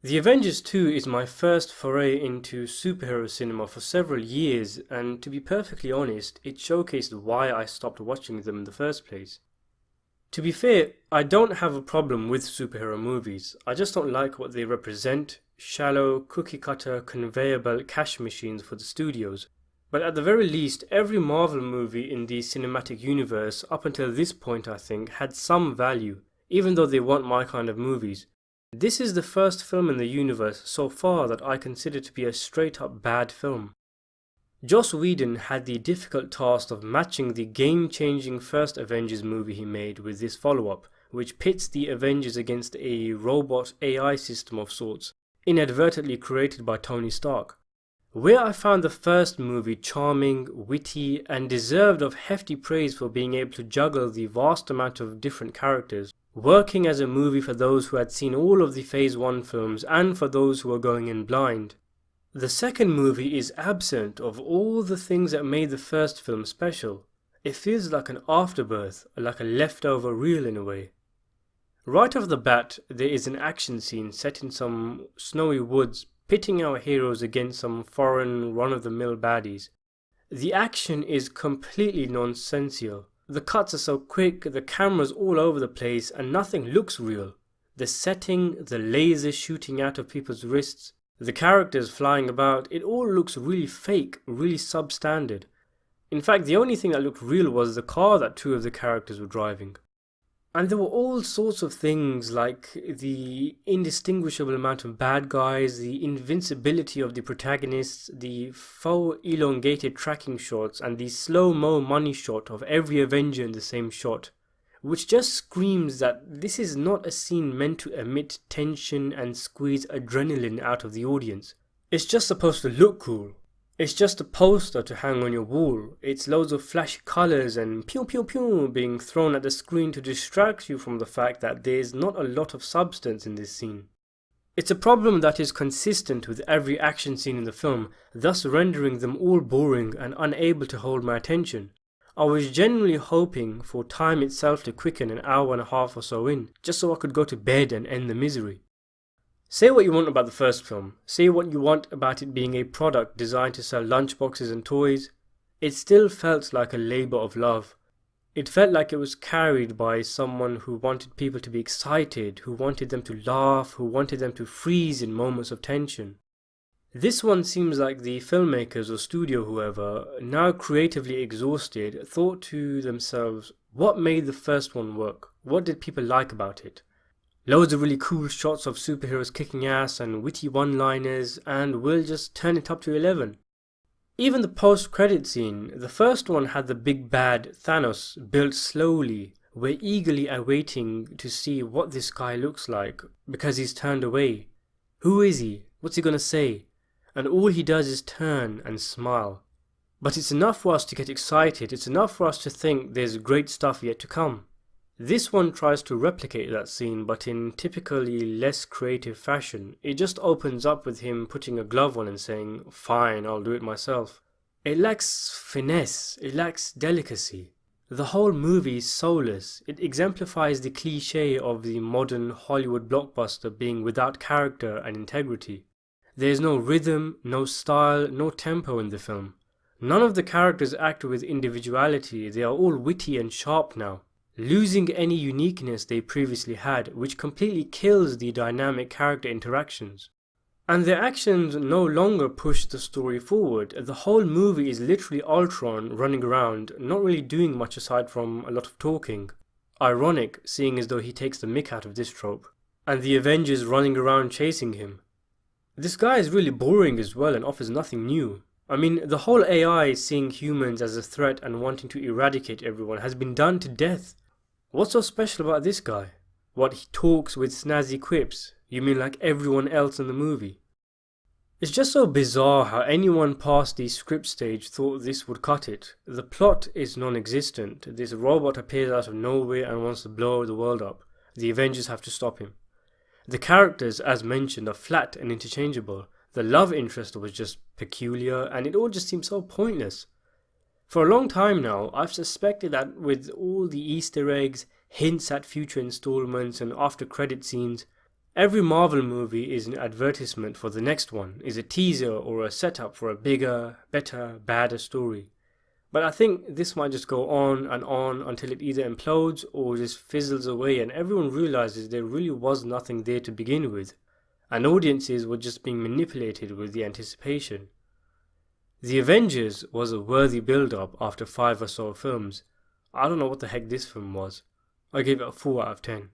The Avengers 2 is my first foray into superhero cinema for several years, and to be perfectly honest, it showcased why I stopped watching them in the first place. To be fair, I don't have a problem with superhero movies, I just don't like what they represent: shallow, cookie cutter, conveyor belt cash machines for the studios. But at the very least, every Marvel movie in the cinematic universe up until this point, I think, had some value, even though they weren't my kind of movies. This is the first film in the universe so far that I consider to be a straight up bad film. Joss Whedon had the difficult task of matching the game-changing first Avengers movie he made with this follow-up, which pits the Avengers against a robot AI system of sorts, inadvertently created by Tony Stark. Where I found the first movie charming, witty, and deserved of hefty praise for being able to juggle the vast amount of different characters, working as a movie for those who had seen all of the Phase 1 films and for those who were going in blind. The second movie is absent of all the things that made the first film special. It feels like an afterbirth, like a leftover reel in a way. Right off the bat, there is an action scene set in some snowy woods, pitting our heroes against some foreign run-of-the-mill baddies. The action is completely nonsensical. The cuts are so quick, the camera's all over the place, and nothing looks real. The setting, the lasers shooting out of people's wrists, the characters flying about, it all looks really fake, really substandard. In fact, the only thing that looked real was the car that two of the characters were driving. And there were all sorts of things like the indistinguishable amount of bad guys, the invincibility of the protagonists, the faux elongated tracking shots, and the slow-mo money shot of every Avenger in the same shot, which just screams that this is not a scene meant to emit tension and squeeze adrenaline out of the audience. It's just supposed to look cool. It's just a poster to hang on your wall. It's loads of flashy colours and pew pew pew being thrown at the screen to distract you from the fact that there's not a lot of substance in this scene. It's a problem that is consistent with every action scene in the film, thus rendering them all boring and unable to hold my attention. I was genuinely hoping for time itself to quicken an hour and a half or so in, just so I could go to bed and end the misery. Say what you want about the first film, say what you want about it being a product designed to sell lunchboxes and toys, it still felt like a labour of love. It felt like it was carried by someone who wanted people to be excited, who wanted them to laugh, who wanted them to freeze in moments of tension. This one seems like the filmmakers or studio whoever, now creatively exhausted, thought to themselves, what made the first one work? What did people like about it? Loads of really cool shots of superheroes kicking ass and witty one-liners, and we'll just turn it up to 11. Even the post-credit scene, the first one had the big bad Thanos built slowly. We're eagerly awaiting to see what this guy looks like, because he's turned away. Who is he? What's he gonna say? And all he does is turn and smile. But it's enough for us to get excited, it's enough for us to think there's great stuff yet to come. This one tries to replicate that scene, but in typically less creative fashion. It just opens up with him putting a glove on and saying, fine, I'll do it myself. It lacks finesse, it lacks delicacy. The whole movie is soulless. It exemplifies the cliché of the modern Hollywood blockbuster being without character and integrity. There is no rhythm, no style, no tempo in the film. None of the characters act with individuality, they are all witty and sharp now, losing any uniqueness they previously had, which completely kills the dynamic character interactions. And their actions no longer push the story forward. The whole movie is literally Ultron running around, not really doing much aside from a lot of talking. Ironic, seeing as though he takes the mick out of this trope. And the Avengers running around chasing him. This guy is really boring as well and offers nothing new. I mean, the whole AI seeing humans as a threat and wanting to eradicate everyone has been done to death. What's so special about this guy? What, he talks with snazzy quips? You mean like everyone else in the movie? It's just so bizarre how anyone past the script stage thought this would cut it. The plot is non-existent. This robot appears out of nowhere and wants to blow the world up. The Avengers have to stop him. The characters, as mentioned, are flat and interchangeable. The love interest was just peculiar, and it all just seems so pointless. For a long time now, I've suspected that with all the Easter eggs, hints at future installments and after credit scenes, Every Marvel movie is an advertisement for the next one, is a teaser or a setup for a bigger, better, badder story. But I think this might just go on and on until it either implodes or just fizzles away and everyone realizes there really was nothing there to begin with, and audiences were just being manipulated with the anticipation. The Avengers was a worthy build-up after 5 or so films. I don't know what the heck this film was. I gave it a 4 out of 10.